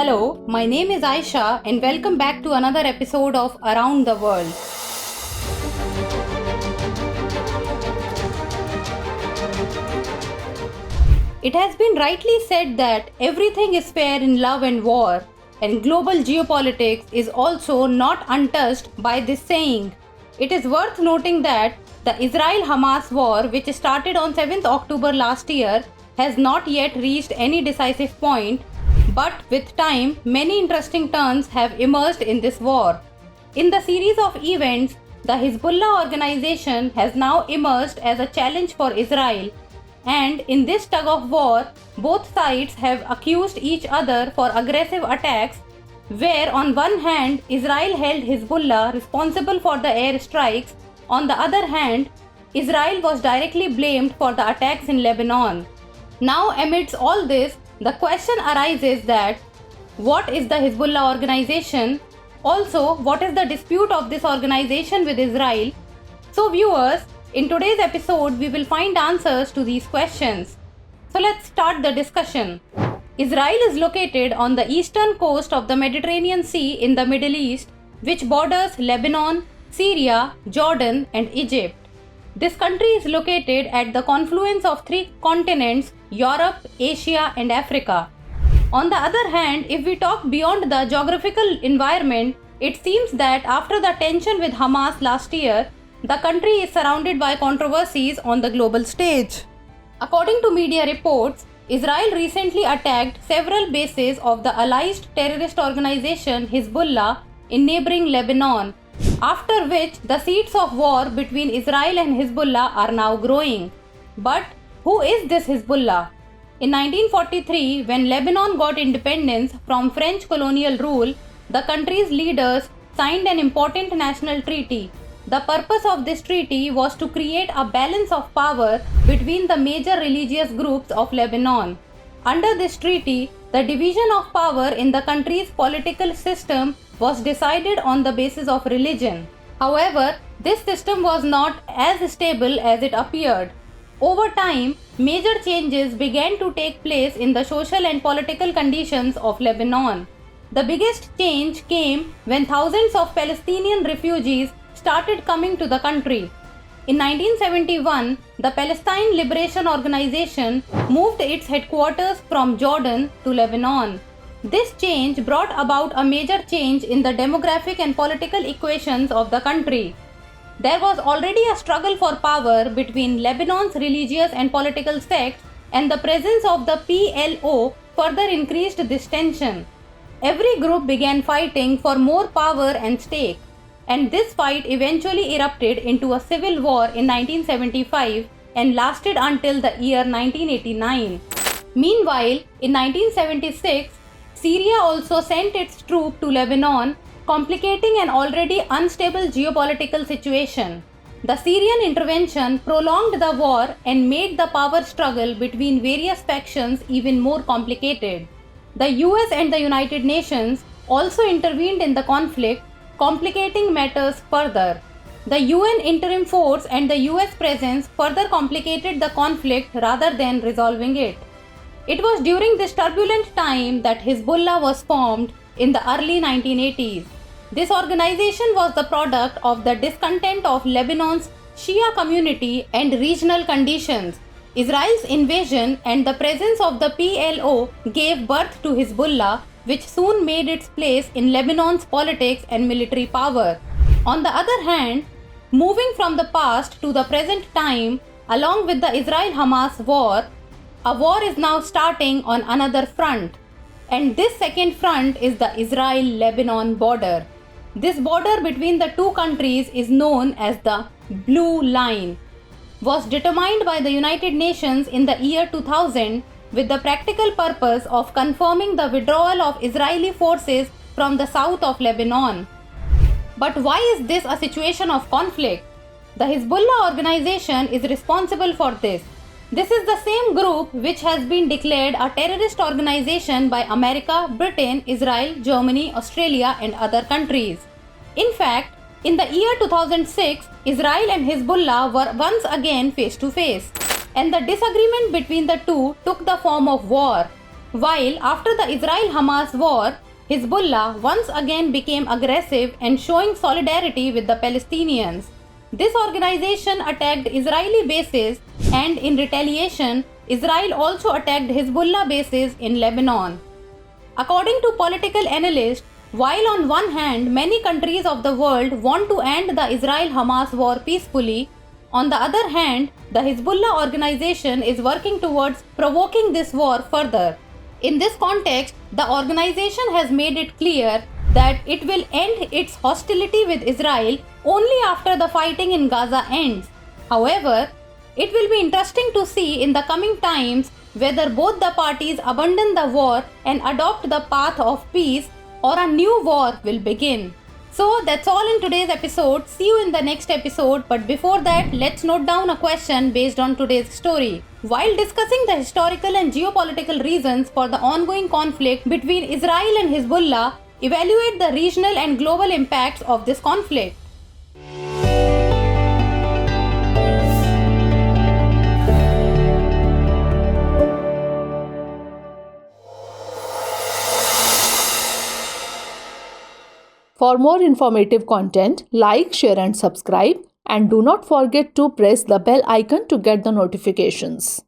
Hello, my name is Aisha and welcome back to another episode of Around the World. It has been rightly said that everything is fair in love and war, and global geopolitics is also not untouched by this saying. It is worth noting that the Israel-Hamas war, which started on 7th October last year, has not yet reached any decisive point, but with time, many interesting turns have emerged in this war. In the series of events, the Hezbollah organization has now emerged as a challenge for Israel, and in this tug of war, both sides have accused each other for aggressive attacks, where on one hand, Israel held Hezbollah responsible for the airstrikes. On the other hand, Israel was directly blamed for the attacks in Lebanon. Now, amidst all this, the question arises that what is the Hezbollah organization? Also, what is the dispute of this organization with Israel? So viewers, in today's episode, we will find answers to these questions. So let's start the discussion. Israel is located on the eastern coast of the Mediterranean Sea in the Middle East, which borders Lebanon, Syria, Jordan, and Egypt. This country is located at the confluence of three continents: Europe, Asia, and Africa. On the other hand, if we talk beyond the geographical environment, it seems that after the tension with Hamas last year, the country is surrounded by controversies on the global stage. According to media reports, Israel recently attacked several bases of the alleged terrorist organization Hezbollah in neighboring Lebanon, after which the seeds of war between Israel and Hezbollah are now growing. But who is this Hezbollah? In 1943, when Lebanon got independence from French colonial rule, the country's leaders signed an important national treaty. The purpose of this treaty was to create a balance of power between the major religious groups of Lebanon. Under this treaty, the division of power in the country's political system was decided on the basis of religion. However, this system was not as stable as it appeared. Over time, major changes began to take place in the social and political conditions of Lebanon. The biggest change came when thousands of Palestinian refugees started coming to the country. In 1971, the Palestine Liberation Organization moved its headquarters from Jordan to Lebanon. This change brought about a major change in the demographic and political equations of the country. There was already a struggle for power between Lebanon's religious and political sects, and the presence of the PLO further increased this tension. Every group began fighting for more power and stake, and this fight eventually erupted into a civil war in 1975 and lasted until the year 1989. Meanwhile, in 1976, Syria also sent its troops to Lebanon, complicating an already unstable geopolitical situation. The Syrian intervention prolonged the war and made the power struggle between various factions even more complicated. The US and the United Nations also intervened in the conflict, complicating matters further. The UN interim force and the US presence further complicated the conflict rather than resolving it. It was during this turbulent time that Hezbollah was formed in the early 1980s. This organization was the product of the discontent of Lebanon's Shia community and regional conditions. Israel's invasion and the presence of the PLO gave birth to Hezbollah, which soon made its place in Lebanon's politics and military power. On the other hand, moving from the past to the present time, along with the Israel-Hamas war, a war is now starting on another front, and this second front is the Israel-Lebanon border. This border between the two countries is known as the Blue Line, was determined by the United Nations in the year 2000 with the practical purpose of confirming the withdrawal of Israeli forces from the south of Lebanon. But why is this a situation of conflict? The Hezbollah organization is responsible for this. This is the same group which has been declared a terrorist organization by America, Britain, Israel, Germany, Australia, and other countries. In fact, in the year 2006, Israel and Hezbollah were once again face to face, and the disagreement between the two took the form of war. While after the Israel-Hamas war, Hezbollah once again became aggressive and showing solidarity with the Palestinians. This organization attacked Israeli bases, and in retaliation, Israel also attacked Hezbollah bases in Lebanon. According to political analysts, while on one hand many countries of the world want to end the Israel-Hamas war peacefully, on the other hand, the Hezbollah organization is working towards provoking this war further. In this context, the organization has made it clear that it will end its hostility with Israel only after the fighting in Gaza ends. However, it will be interesting to see in the coming times whether both the parties abandon the war and adopt the path of peace, or a new war will begin. So that's all in today's episode. See you in the next episode. But before that, let's note down a question based on today's story. While discussing the historical and geopolitical reasons for the ongoing conflict between Israel and Hezbollah, evaluate the regional and global impacts of this conflict. For more informative content, like, share and subscribe, and do not forget to press the bell icon to get the notifications.